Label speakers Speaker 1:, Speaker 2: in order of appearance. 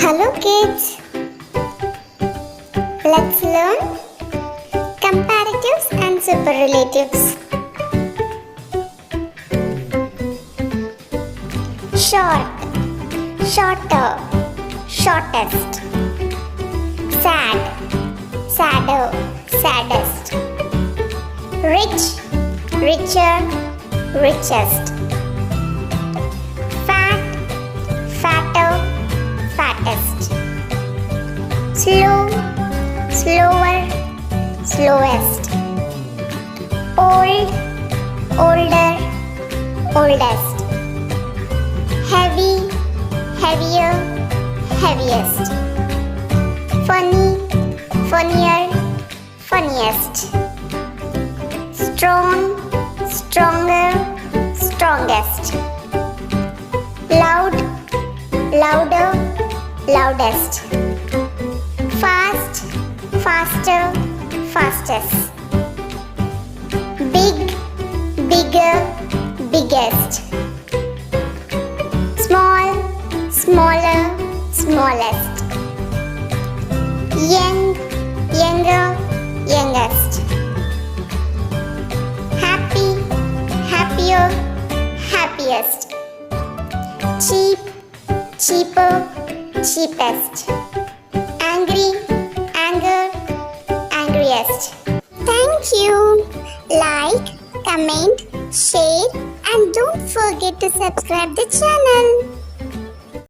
Speaker 1: Hello kids, let's learn comparatives and superlatives. Short, shorter, shortest. Sad, sadder, saddest. Rich, richer, richest. Fat, fatter, fattest. Slow, slower, slowest. Old, older, oldest. Heavy, heavier, heaviest. Funny, funnier, funniest. Strong, stronger, strongest. Loud, louder, loudest. Fast, faster, fastest. Big, bigger, biggest. Small, smaller, smallest. Young, younger, youngest. Happy, happier, happiest. Cheap, cheaper, cheapest. Angry, anger, angriest. Thank you. Like, comment, share, and don't forget to subscribe the channel.